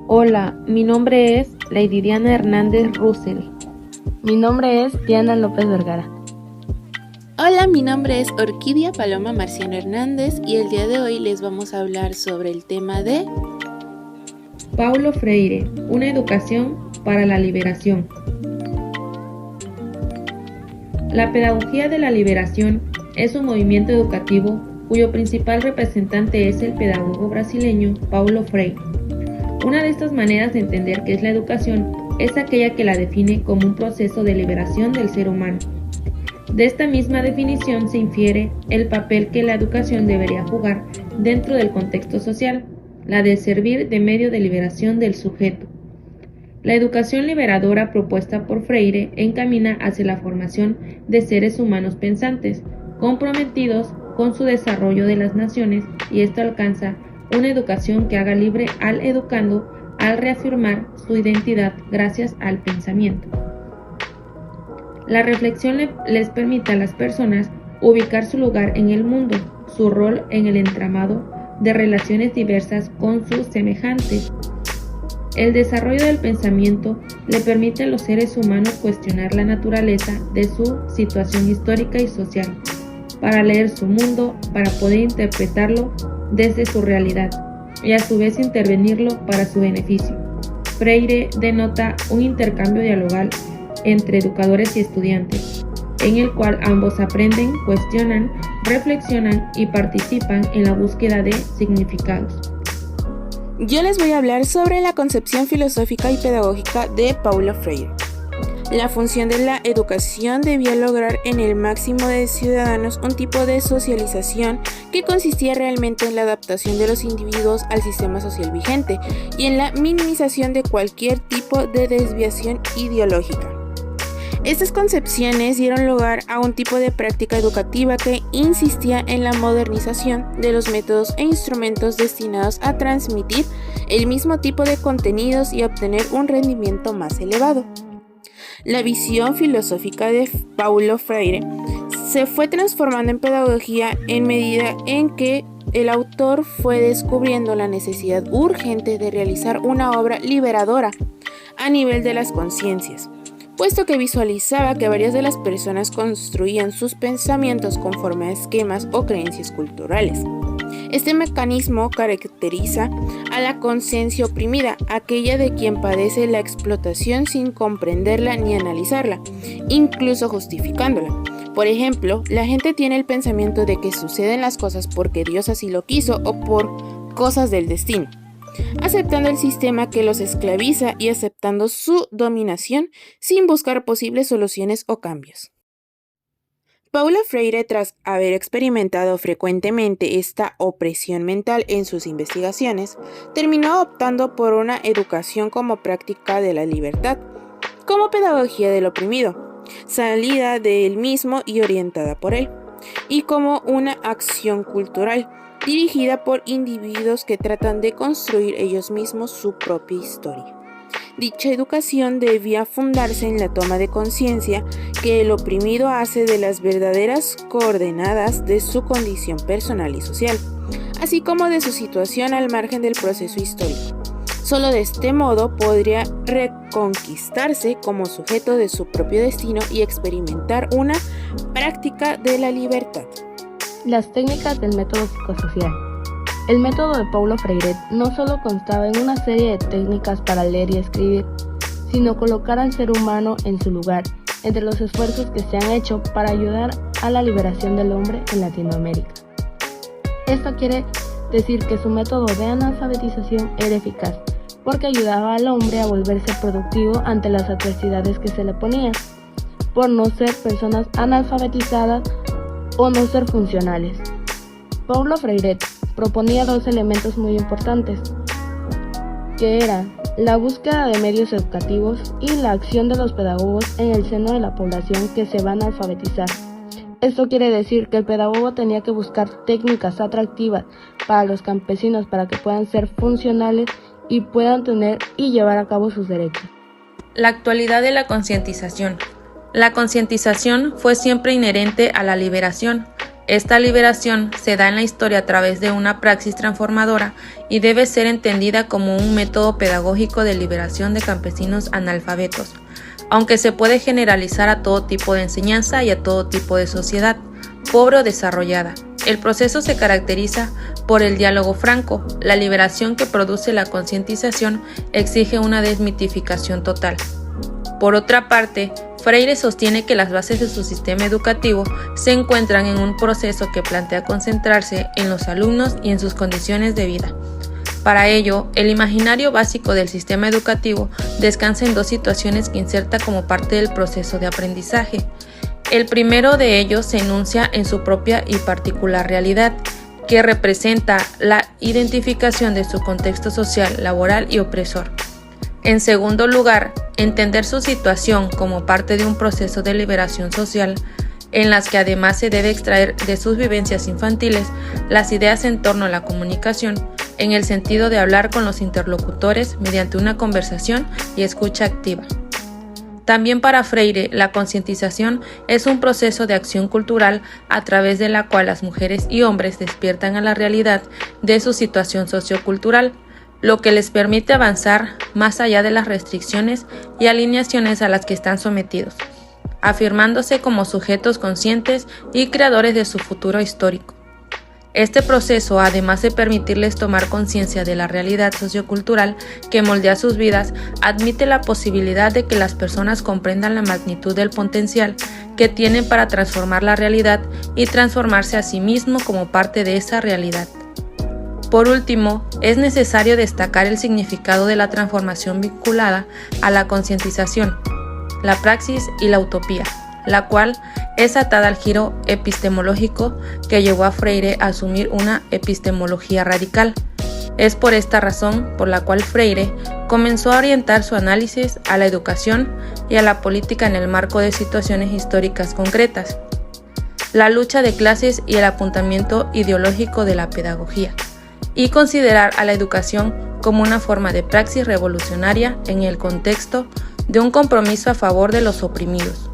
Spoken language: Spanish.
Hola, mi nombre es Lady Diana Hernández Russell. Mi nombre es Diana López Vergara. Hola, mi nombre es Orquídea Paloma Marciano Hernández y el día de hoy les vamos a hablar sobre el tema de Paulo Freire, una educación para la liberación. La pedagogía de la liberación es un movimiento educativo cuyo principal representante es el pedagogo brasileño Paulo Freire. Una de estas maneras de entender qué es la educación es aquella que la define como un proceso de liberación del ser humano. De esta misma definición se infiere el papel que la educación debería jugar dentro del contexto social, la de servir de medio de liberación del sujeto. La educación liberadora propuesta por Freire encamina hacia la formación de seres humanos pensantes, comprometidos con su desarrollo de las naciones, y esto alcanza una educación que haga libre al educando al reafirmar su identidad gracias al pensamiento. La reflexión les permite a las personas ubicar su lugar en el mundo, su rol en el entramado de relaciones diversas con sus semejantes. El desarrollo del pensamiento le permite a los seres humanos cuestionar la naturaleza de su situación histórica y social, para leer su mundo, para poder interpretarlo desde su realidad y a su vez intervenirlo para su beneficio. Freire denota un intercambio dialogal entre educadores y estudiantes, en el cual ambos aprenden, cuestionan, reflexionan y participan en la búsqueda de significados. Yo les voy a hablar sobre la concepción filosófica y pedagógica de Paulo Freire. La función de la educación debía lograr en el máximo de ciudadanos un tipo de socialización que consistía realmente en la adaptación de los individuos al sistema social vigente y en la minimización de cualquier tipo de desviación ideológica. Estas concepciones dieron lugar a un tipo de práctica educativa que insistía en la modernización de los métodos e instrumentos destinados a transmitir el mismo tipo de contenidos y obtener un rendimiento más elevado. La visión filosófica de Paulo Freire se fue transformando en pedagogía en medida en que el autor fue descubriendo la necesidad urgente de realizar una obra liberadora a nivel de las conciencias, puesto que visualizaba que varias de las personas construían sus pensamientos conforme a esquemas o creencias culturales. Este mecanismo caracteriza a la conciencia oprimida, aquella de quien padece la explotación sin comprenderla ni analizarla, incluso justificándola. Por ejemplo, la gente tiene el pensamiento de que suceden las cosas porque Dios así lo quiso o por cosas del destino, aceptando el sistema que los esclaviza y aceptando su dominación sin buscar posibles soluciones o cambios. Paulo Freire, tras haber experimentado frecuentemente esta opresión mental en sus investigaciones, terminó optando por una educación como práctica de la libertad, como pedagogía del oprimido, salida de él mismo y orientada por él, y como una acción cultural, dirigida por individuos que tratan de construir ellos mismos su propia historia. Dicha educación debía fundarse en la toma de conciencia que el oprimido hace de las verdaderas coordenadas de su condición personal y social, así como de su situación al margen del proceso histórico. Solo de este modo podría reconquistarse como sujeto de su propio destino y experimentar una práctica de la libertad. Las técnicas del método psicosocial. El método de Paulo Freire no solo constaba en una serie de técnicas para leer y escribir, sino colocar al ser humano en su lugar, entre los esfuerzos que se han hecho para ayudar a la liberación del hombre en Latinoamérica. Esto quiere decir que su método de analfabetización era eficaz, porque ayudaba al hombre a volverse productivo ante las adversidades que se le ponían, por no ser personas analfabetizadas o no ser funcionales. Paulo Freire proponía dos elementos muy importantes, que eran la búsqueda de medios educativos y la acción de los pedagogos en el seno de la población que se van a alfabetizar. Esto quiere decir que el pedagogo tenía que buscar técnicas atractivas para los campesinos para que puedan ser funcionales y puedan tener y llevar a cabo sus derechos. La actualidad de la concientización. La concientización fue siempre inherente a la liberación, Esta liberación se da en la historia a través de una praxis transformadora y debe ser entendida como un método pedagógico de liberación de campesinos analfabetos, aunque se puede generalizar a todo tipo de enseñanza y a todo tipo de sociedad, pobre o desarrollada. El proceso se caracteriza por el diálogo franco. La liberación que produce la concientización exige una desmitificación total. Por otra parte, Freire sostiene que las bases de su sistema educativo se encuentran en un proceso que plantea concentrarse en los alumnos y en sus condiciones de vida. Para ello, el imaginario básico del sistema educativo descansa en dos situaciones que inserta como parte del proceso de aprendizaje. El primero de ellos se enuncia en su propia y particular realidad, que representa la identificación de su contexto social, laboral y opresor. En segundo lugar, entender su situación como parte de un proceso de liberación social, en las que además se debe extraer de sus vivencias infantiles las ideas en torno a la comunicación, en el sentido de hablar con los interlocutores mediante una conversación y escucha activa. También para Freire, la concientización es un proceso de acción cultural a través de la cual las mujeres y hombres despiertan a la realidad de su situación sociocultural, lo que les permite avanzar más allá de las restricciones y alineaciones a las que están sometidos, afirmándose como sujetos conscientes y creadores de su futuro histórico. Este proceso, además de permitirles tomar conciencia de la realidad sociocultural que moldea sus vidas, admite la posibilidad de que las personas comprendan la magnitud del potencial que tienen para transformar la realidad y transformarse a sí mismo como parte de esa realidad. Por último, es necesario destacar el significado de la transformación vinculada a la concientización, la praxis y la utopía, la cual es atada al giro epistemológico que llevó a Freire a asumir una epistemología radical. Es por esta razón por la cual Freire comenzó a orientar su análisis a la educación y a la política en el marco de situaciones históricas concretas, la lucha de clases y el apuntamiento ideológico de la pedagogía, y considerar a la educación como una forma de praxis revolucionaria en el contexto de un compromiso a favor de los oprimidos.